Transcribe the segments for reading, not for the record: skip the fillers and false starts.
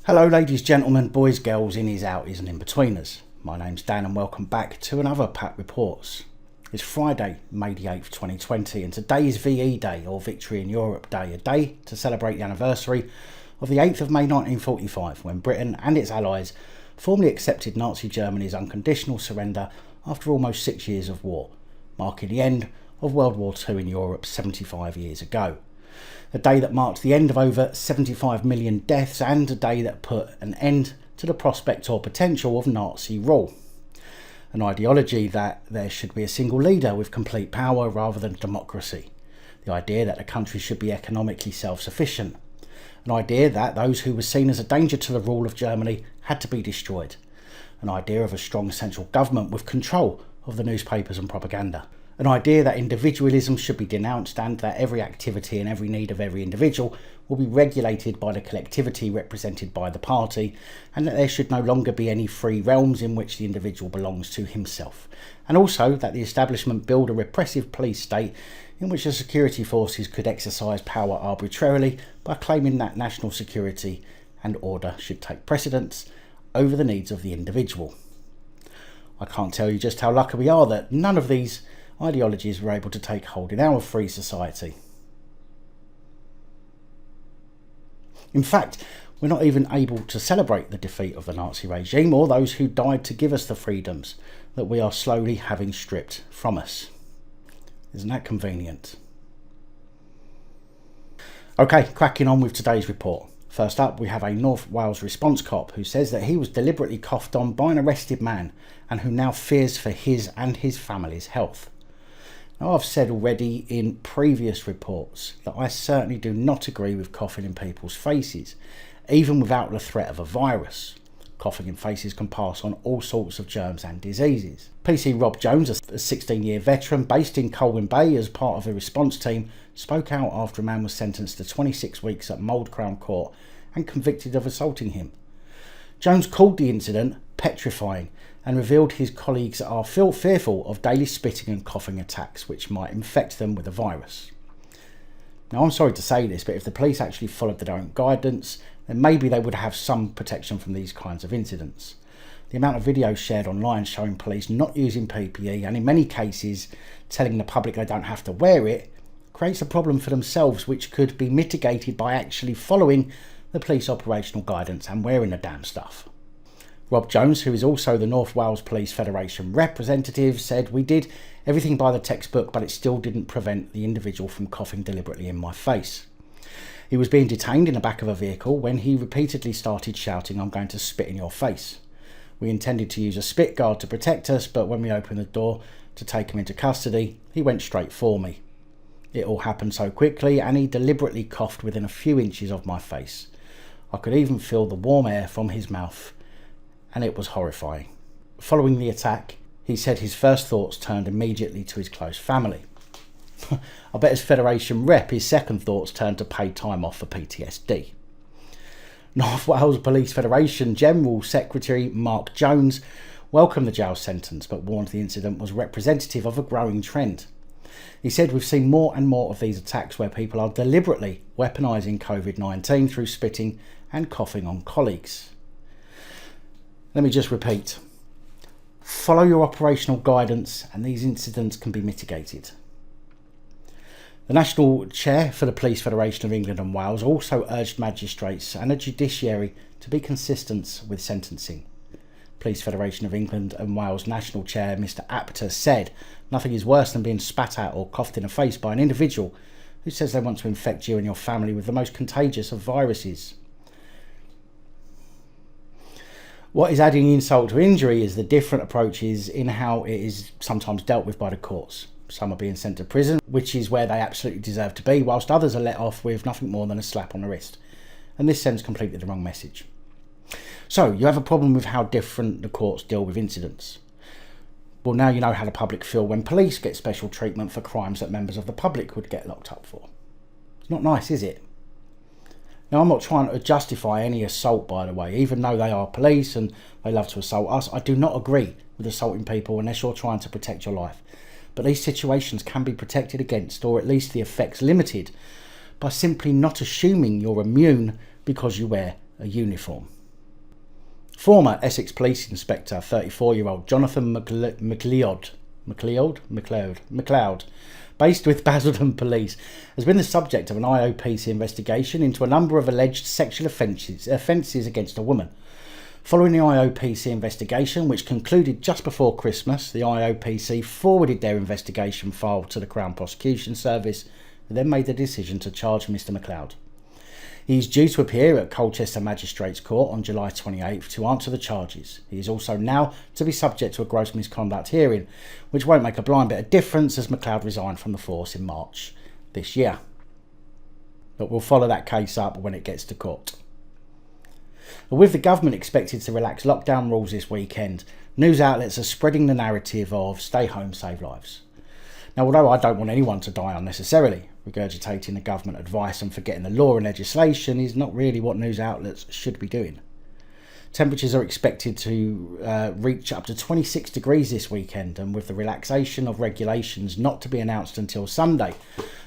Hello ladies, gentlemen, boys, girls, innies, outies and in-betweeners. My name's Dan and welcome back to another PAP Reports. It's Friday, May the 8th, 2020 and today is VE Day, or Victory in Europe Day, a day to celebrate the anniversary of the 8th of May 1945 when Britain and its allies formally accepted Nazi Germany's unconditional surrender after almost 6 years of war, marking the end of World War II in Europe 75 years ago. A day that marked the end of over 75 million deaths and a day that put an end to the prospect or potential of Nazi rule. An ideology that there should be a single leader with complete power rather than democracy. The idea that the country should be economically self-sufficient. An idea that those who were seen as a danger to the rule of Germany had to be destroyed. An idea of a strong central government with control of the newspapers and propaganda. An idea that individualism should be denounced and that every activity and every need of every individual will be regulated by the collectivity represented by the party, and that there should no longer be any free realms in which the individual belongs to himself. And also that the establishment build a repressive police state in which the security forces could exercise power arbitrarily by claiming that national security and order should take precedence over the needs of the individual. I can't tell you just how lucky we are that none of these ideologies were able to take hold in our free society. In fact, we're not even able to celebrate the defeat of the Nazi regime or those who died to give us the freedoms that we are slowly having stripped from us. Isn't that convenient? Okay, cracking on with today's report. First up, we have a North Wales response cop who says that he was deliberately coughed on by an arrested man and who now fears for his and his family's health. Now, I've said already in previous reports that I certainly do not agree with coughing in people's faces, even without the threat of a virus. Coughing in faces can pass on all sorts of germs and diseases. PC Rob Jones, a 16-year veteran based in Colwyn Bay as part of a response team, spoke out after a man was sentenced to 26 weeks at Mould Crown Court and convicted of assaulting him. Jones called the incident petrifying and revealed his colleagues are fearful of daily spitting and coughing attacks which might infect them with a virus. Now, I'm sorry to say this, but if the police actually followed their own guidance, then maybe they would have some protection from these kinds of incidents. The amount of videos shared online showing police not using PPE and in many cases telling the public they don't have to wear it creates a problem for themselves which could be mitigated by actually following the police operational guidance and wearing the damn stuff. Rob Jones, who is also the North Wales Police Federation representative, said, "We did everything by the textbook, but it still didn't prevent the individual from coughing deliberately in my face. He was being detained in the back of a vehicle when he repeatedly started shouting, 'I'm going to spit in your face.' We intended to use a spit guard to protect us, but when we opened the door to take him into custody, he went straight for me. It all happened so quickly and he deliberately coughed within a few inches of my face. I could even feel the warm air from his mouth and it was horrifying." Following the attack, he said his first thoughts turned immediately to his close family. I bet as Federation rep, his second thoughts turned to paid time off for PTSD. North Wales Police Federation General Secretary Mark Jones welcomed the jail sentence but warned the incident was representative of a growing trend. He said, "We've seen more and more of these attacks where people are deliberately weaponising COVID-19 through spitting and coughing on colleagues." Let me just repeat. Follow your operational guidance and these incidents can be mitigated. The National Chair for the Police Federation of England and Wales also urged magistrates and the judiciary to be consistent with sentencing. Police Federation of England and Wales National Chair Mr Apter said, "Nothing is worse than being spat at or coughed in the face by an individual who says they want to infect you and your family with the most contagious of viruses." What is adding insult to injury is the different approaches in how it is sometimes dealt with by the courts. Some are being sent to prison, which is where they absolutely deserve to be, whilst others are let off with nothing more than a slap on the wrist. And this sends completely the wrong message. So, you have a problem with how different the courts deal with incidents. Well, now you know how the public feel when police get special treatment for crimes that members of the public would get locked up for. It's not nice, is it? Now, I'm not trying to justify any assault, by the way. Even though they are police and they love to assault us, I do not agree with assaulting people unless you're trying to protect your life. But these situations can be protected against, or at least the effects limited, by simply not assuming you're immune because you wear a uniform. Former Essex Police Inspector, 34-year-old Jonathan McLeod, based with Basildon Police, has been the subject of an IOPC investigation into a number of alleged sexual offences against a woman. Following the IOPC investigation, which concluded just before Christmas, the IOPC forwarded their investigation file to the Crown Prosecution Service and then made the decision to charge Mr McLeod. He is due to appear at Colchester Magistrates Court on July 28th to answer the charges. He is also now to be subject to a gross misconduct hearing, which won't make a blind bit of difference as McLeod resigned from the force in March this year. But we'll follow that case up when it gets to court. With the government expected to relax lockdown rules this weekend, news outlets are spreading the narrative of stay home, save lives. Now, although I don't want anyone to die unnecessarily, regurgitating the government advice and forgetting the law and legislation is not really what news outlets should be doing. Temperatures are expected to reach up to 26 degrees this weekend, and with the relaxation of regulations not to be announced until Sunday,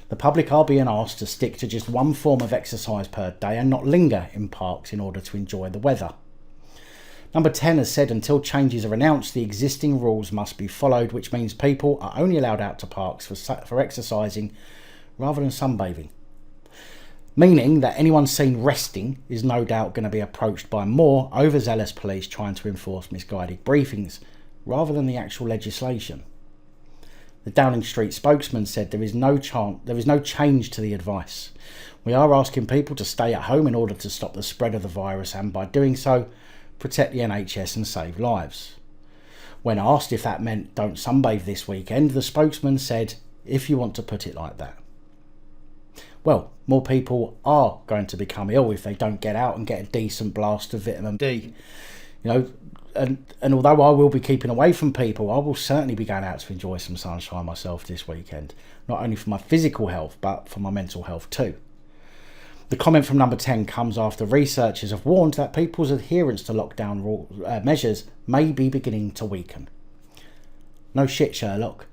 the public are being asked to stick to just one form of exercise per day and not linger in parks in order to enjoy the weather. Number 10 has said until changes are announced, the existing rules must be followed, which means people are only allowed out to parks for exercising rather than sunbathing. Meaning that anyone seen resting is no doubt going to be approached by more overzealous police trying to enforce misguided briefings rather than the actual legislation. The Downing Street spokesman said there is no change to the advice. We are asking people to stay at home in order to stop the spread of the virus and by doing so, protect the NHS and save lives. When asked if that meant don't sunbathe this weekend, the spokesman said, if you want to put it like that. Well, more people are going to become ill if they don't get out and get a decent blast of vitamin D. And although I will be keeping away from people, I will certainly be going out to enjoy some sunshine myself this weekend. Not only for my physical health, but for my mental health too. The comment from number 10 comes after researchers have warned that people's adherence to lockdown measures may be beginning to weaken. No shit, Sherlock.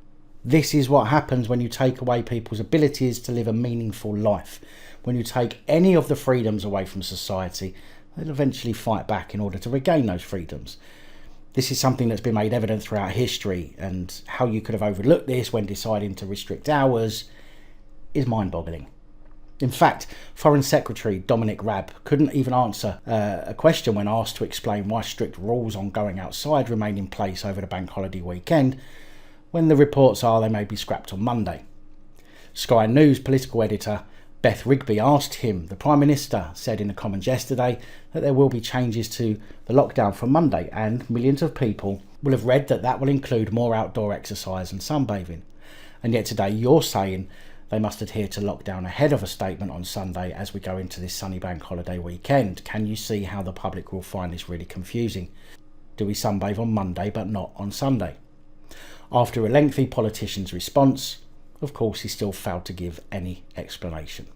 This is what happens when you take away people's abilities to live a meaningful life. When you take any of the freedoms away from society, they'll eventually fight back in order to regain those freedoms. This is something that's been made evident throughout history, and how you could have overlooked this when deciding to restrict hours is mind-boggling. In fact, Foreign Secretary Dominic Raab couldn't even answer a question when asked to explain why strict rules on going outside remain in place over the bank holiday weekend, when the reports are they may be scrapped on Monday. Sky News political editor Beth Rigby asked him. The Prime Minister said in the Commons yesterday that there will be changes to the lockdown from Monday, and millions of people will have read that will include more outdoor exercise and sunbathing. And yet today you're saying they must adhere to lockdown ahead of a statement on Sunday as we go into this sunny bank holiday weekend. Can you see how the public will find this really confusing? Do we sunbathe on Monday but not on Sunday? After a lengthy politician's response, of course, he still failed to give any explanation.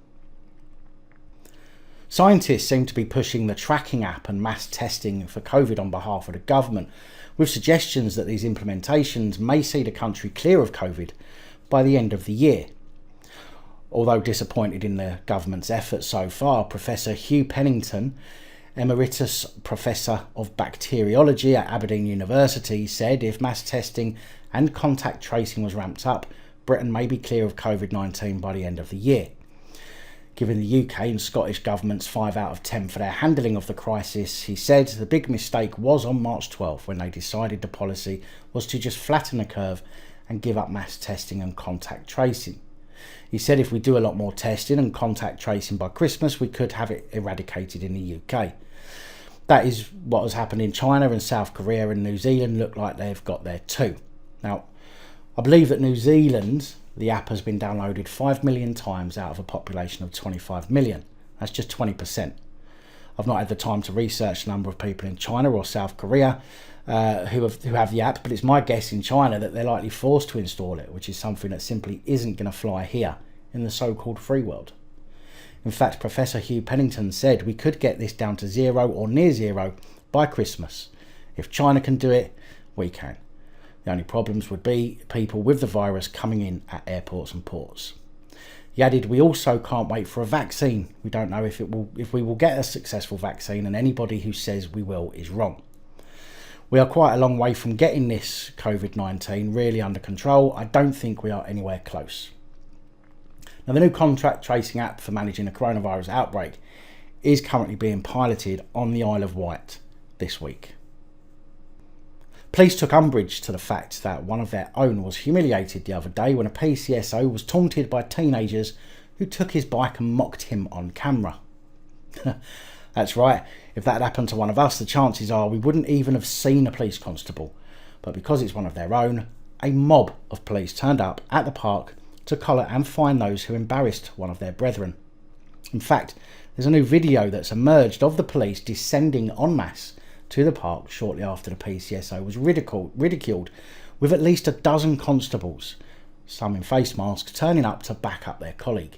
Scientists seem to be pushing the tracking app and mass testing for COVID on behalf of the government, with suggestions that these implementations may see the country clear of COVID by the end of the year. Although disappointed in the government's efforts so far, Professor Hugh Pennington, Emeritus Professor of Bacteriology at Aberdeen University, said if mass testing and contact tracing was ramped up, Britain may be clear of COVID-19 by the end of the year. Given the UK and Scottish governments 5 out of 10 for their handling of the crisis, he said the big mistake was on March 12 when they decided the policy was to just flatten the curve and give up mass testing and contact tracing. He said if we do a lot more testing and contact tracing by Christmas, we could have it eradicated in the UK. That is what has happened in China, and South Korea and New Zealand look like they've got there too. Now, I believe that New Zealand, the app has been downloaded 5 million times out of a population of 25 million. That's just 20%. I've not had the time to research the number of people in China or South Korea who have the app, but it's my guess in China that they're likely forced to install it, which is something that simply isn't going to fly here in the so-called free world. In fact, Professor Hugh Pennington said we could get this down to 0 or near 0 by Christmas. If China can do it, we can. The only problems would be people with the virus coming in at airports and ports. He added, "We also can't wait for a vaccine. We don't know if we will get a successful vaccine, and anybody who says we will is wrong. We are quite a long way from getting this COVID-19 really under control. I don't think we are anywhere close." Now, the new contract tracing app for managing a coronavirus outbreak is currently being piloted on the Isle of Wight this week. Police took umbrage to the fact that one of their own was humiliated the other day when a PCSO was taunted by teenagers who took his bike and mocked him on camera. That's right, if that had happened to one of us, the chances are we wouldn't even have seen a police constable. But because it's one of their own, a mob of police turned up at the park to collar and fine those who embarrassed one of their brethren. In fact, there's a new video that's emerged of the police descending en masse to the park shortly after the PCSO was ridiculed, with at least a dozen constables, some in face masks, turning up to back up their colleague.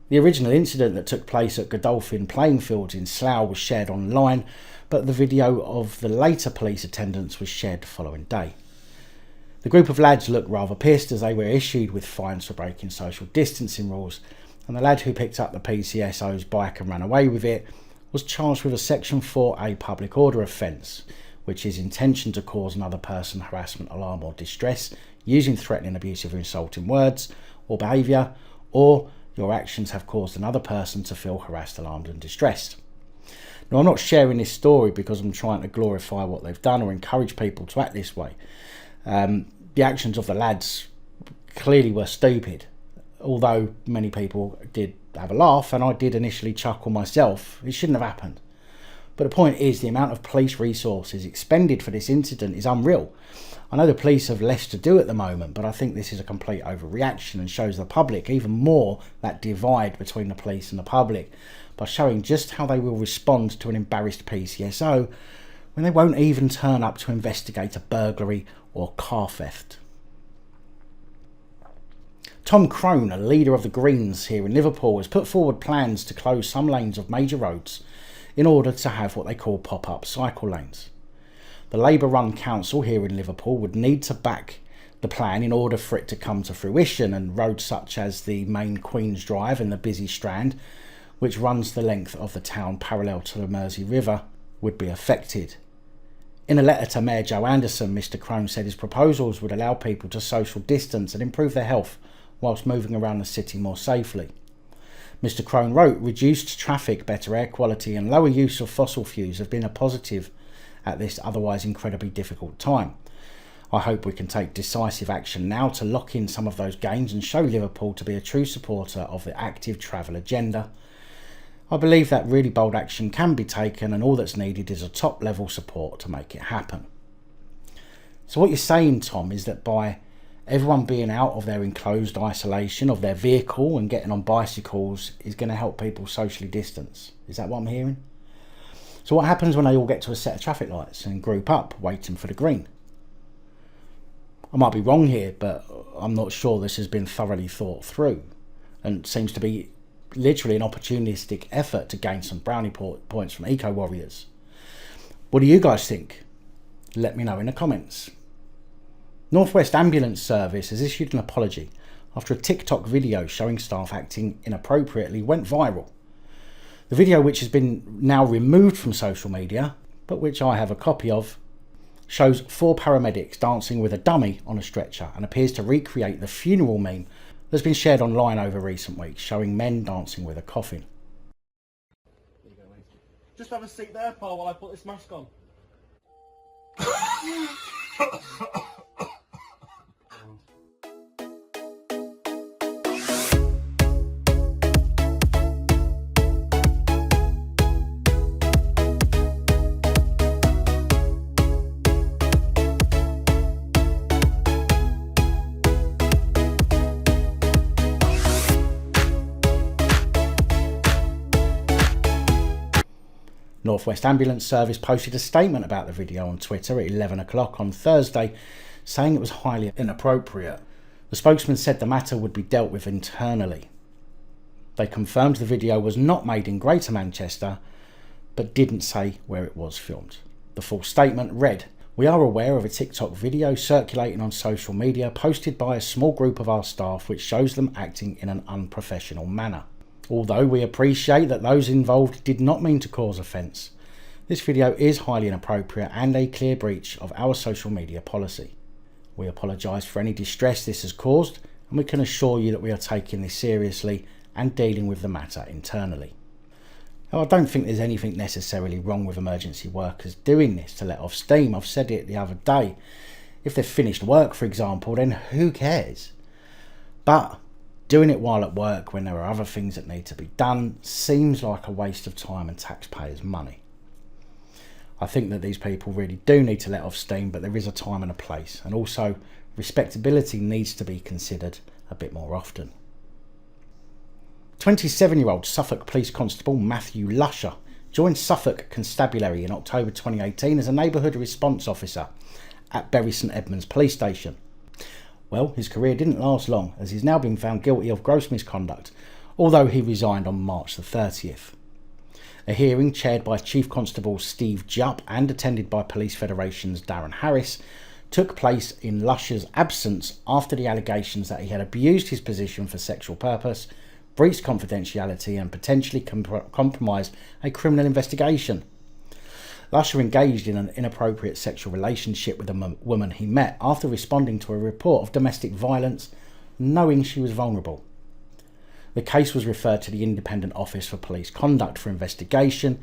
The original incident that took place at Godolphin playing fields in Slough was shared online, but the video of the later police attendance was shared the following day. The group of lads looked rather pissed as they were issued with fines for breaking social distancing rules, and the lad who picked up the PCSO's bike and ran away with it was charged with a Section 4A public order offence, which is intention to cause another person harassment, alarm or distress using threatening, abusive or insulting words or behaviour, or your actions have caused another person to feel harassed, alarmed and distressed. Now, I'm not sharing this story because I'm trying to glorify what they've done or encourage people to act this way. The actions of the lads clearly were stupid, although many people did have a laugh, and I did initially chuckle myself. It shouldn't have happened. But the point is, the amount of police resources expended for this incident is unreal. I know the police have less to do at the moment, but I think this is a complete overreaction and shows the public even more that divide between the police and the public by showing just how they will respond to an embarrassed PCSO when they won't even turn up to investigate a burglary or car theft. Tom Crone, a leader of the Greens here in Liverpool, has put forward plans to close some lanes of major roads in order to have what they call pop-up cycle lanes. The Labour-run council here in Liverpool would need to back the plan in order for it to come to fruition, and roads such as the main Queen's Drive and the busy Strand, which runs the length of the town parallel to the Mersey River, would be affected. In a letter to Mayor Joe Anderson, Mr Crone said his proposals would allow people to social distance and improve their health whilst moving around the city more safely. Mr Crone wrote, "Reduced traffic, better air quality and lower use of fossil fuels have been a positive at this otherwise incredibly difficult time. I hope we can take decisive action now to lock in some of those gains and show Liverpool to be a true supporter of the active travel agenda. I believe that really bold action can be taken, and all that's needed is a top-level support to make it happen." So what you're saying, Tom, is that by everyone being out of their enclosed isolation of their vehicle and getting on bicycles is going to help people socially distance. Is that what I'm hearing? So what happens when they all get to a set of traffic lights and group up waiting for the green? I might be wrong here, but I'm not sure this has been thoroughly thought through, and seems to be literally an opportunistic effort to gain some brownie points from eco-warriors. What do you guys think? Let me know in the comments. North West Ambulance Service has issued an apology after a TikTok video showing staff acting inappropriately went viral. The video, which has been now removed from social media, but which I have a copy of, shows 4 paramedics dancing with a dummy on a stretcher and appears to recreate the funeral meme that's been shared online over recent weeks, showing men dancing with a coffin. Just have a seat there, Paul, while I put this mask on. North West Ambulance Service posted a statement about the video on Twitter at 11 o'clock on Thursday, saying it was highly inappropriate. The spokesman said the matter would be dealt with internally. They confirmed the video was not made in Greater Manchester, but didn't say where it was filmed. The The full statement read, "We are aware of a TikTok video circulating on social media posted by a small group of our staff which shows them acting in an unprofessional manner. Although we appreciate that those involved did not mean to cause offence, this video is highly inappropriate and a clear breach of our social media policy. We apologise for any distress this has caused, and we can assure you that we are taking this seriously and dealing with the matter internally." Now, I don't think there's anything necessarily wrong with emergency workers doing this to let off steam. I've said it the other day. If they've finished work, for example, then who cares? But doing it while at work when there are other things that need to be done seems like a waste of time and taxpayers' money. I think that these people really do need to let off steam, but there is a time and a place, and also respectability needs to be considered a bit more often. 27-year-old Suffolk Police Constable Matthew Lusher joined Suffolk Constabulary in October 2018 as a neighbourhood response officer at Bury St Edmunds Police Station. Well, his career didn't last long, as he's now been found guilty of gross misconduct, although he resigned on March the 30th. A hearing chaired by Chief Constable Steve Jupp and attended by Police Federation's Darren Harris took place in Lusher's absence after the allegations that he had abused his position for sexual purpose, breached confidentiality and potentially compromised a criminal investigation. Lusher engaged in an inappropriate sexual relationship with a woman he met after responding to a report of domestic violence, knowing she was vulnerable. The case was referred to the Independent Office for Police Conduct for investigation,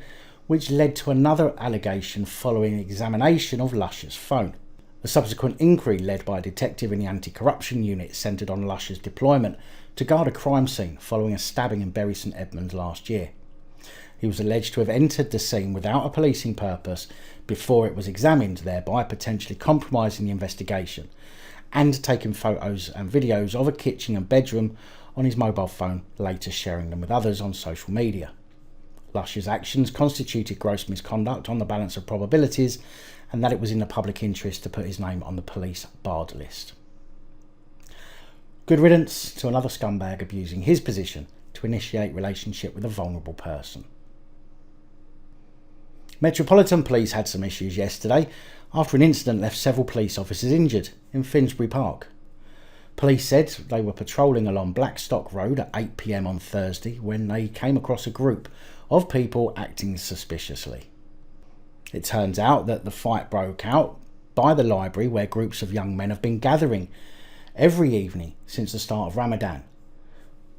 which led to another allegation following examination of Lusher's phone. A subsequent inquiry led by a detective in the anti-corruption unit centred on Lusher's deployment to guard a crime scene following a stabbing in Bury St Edmunds last year. He was alleged to have entered the scene without a policing purpose before it was examined, thereby potentially compromising the investigation, and taking photos and videos of a kitchen and bedroom on his mobile phone, later sharing them with others on social media. Lusher's actions constituted gross misconduct on the balance of probabilities, and that it was in the public interest to put his name on the police barred list. Good riddance to another scumbag abusing his position to initiate relationship with a vulnerable person. Metropolitan Police had some issues yesterday after an incident left several police officers injured in Finsbury Park. Police said they were patrolling along Blackstock Road at 8 p.m. on Thursday when they came across a group of people acting suspiciously. It turns out that the fight broke out by the library where groups of young men have been gathering every evening since the start of Ramadan,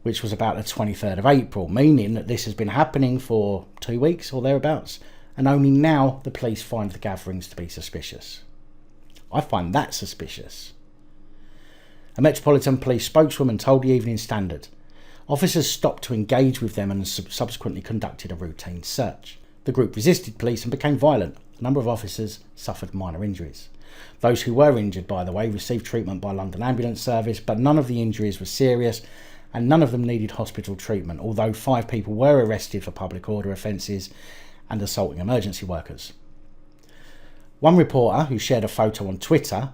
which was about the 23rd of April, meaning that this has been happening for 2 weeks or thereabouts, and only now the police find the gatherings to be suspicious. I find that suspicious. A Metropolitan Police spokeswoman told the Evening Standard officers stopped to engage with them and subsequently conducted a routine search. The group resisted police and became violent. A number of officers suffered minor injuries. Those who were injured, by the way, received treatment by London Ambulance Service, but none of the injuries were serious and none of them needed hospital treatment, although 5 people were arrested for public order offences and assaulting emergency workers. One reporter who shared a photo on Twitter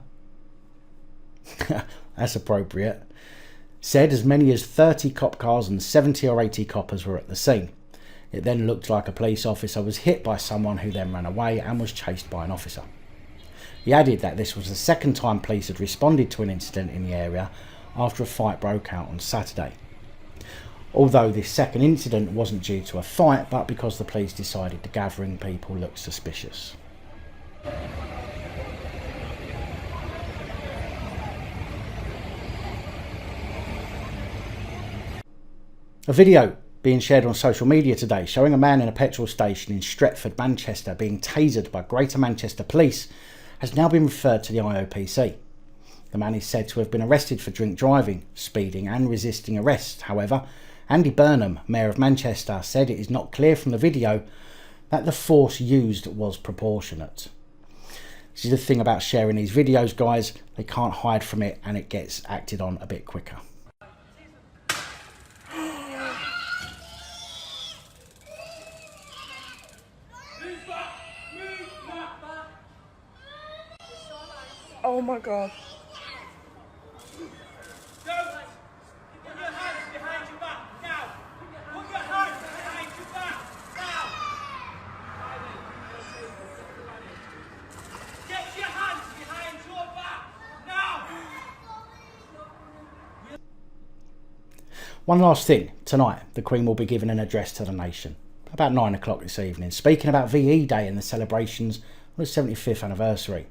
that's appropriate, said as many as 30 cop cars and 70 or 80 coppers were at the scene. It then looked like a police officer was hit by someone who then ran away and was chased by an officer. He added that this was the second time police had responded to an incident in the area after a fight broke out on Saturday. Although this second incident wasn't due to a fight, but because the police decided the gathering people looked suspicious. A video being shared on social media today showing a man in a petrol station in Stretford, Manchester being tasered by Greater Manchester Police has now been referred to the IOPC. The man is said to have been arrested for drink driving, speeding and resisting arrest. However, Andy Burnham, Mayor of Manchester, said it is not clear from the video that the force used was proportionate. This is the thing about sharing these videos, guys. They can't hide from it and it gets acted on a bit quicker. Oh my god. Put your hands behind your back now. Put your hands behind your back now. One last thing, tonight the Queen will be giving an address to the nation, about 9 o'clock this evening, speaking about VE Day and the celebrations on the 75th anniversary.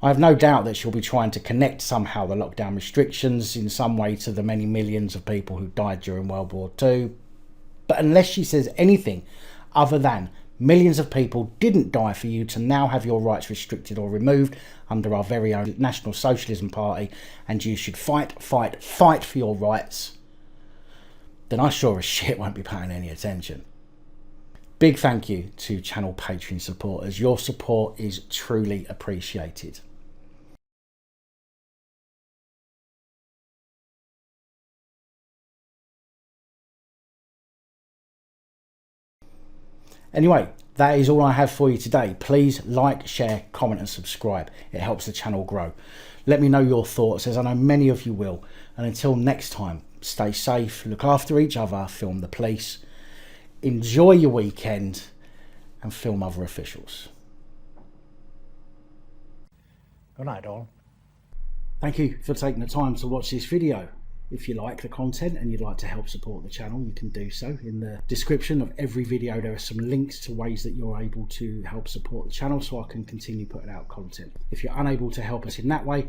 I have no doubt that she'll be trying to connect somehow the lockdown restrictions in some way to the many millions of people who died during World War II. But unless she says anything other than millions of people didn't die for you to now have your rights restricted or removed under our very own National Socialism Party, and you should fight for your rights, then I sure as shit won't be paying any attention. Big thank you to channel Patreon supporters. Your support is truly appreciated. Anyway, that is all I have for you today. Please like, share, comment and subscribe. It helps the channel grow. Let me know your thoughts, as I know many of you will. And until next time, stay safe, look after each other, film the police, enjoy your weekend and film other officials. Good night, all. Thank you for taking the time to watch this video. If you like the content and you'd like to help support the channel, you can do so. In the description of every video there are some links to ways that you're able to help support the channel so I can continue putting out content. If you're unable to help us in that way,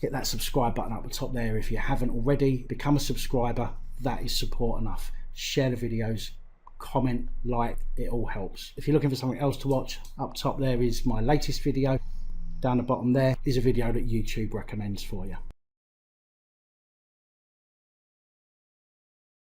hit that subscribe button up the top there. If you haven't already, become a subscriber. That is support enough. Share the videos, comment, like, it all helps. If you're looking for something else to watch, up top there is my latest video. Down the bottom there is a video that YouTube recommends for you.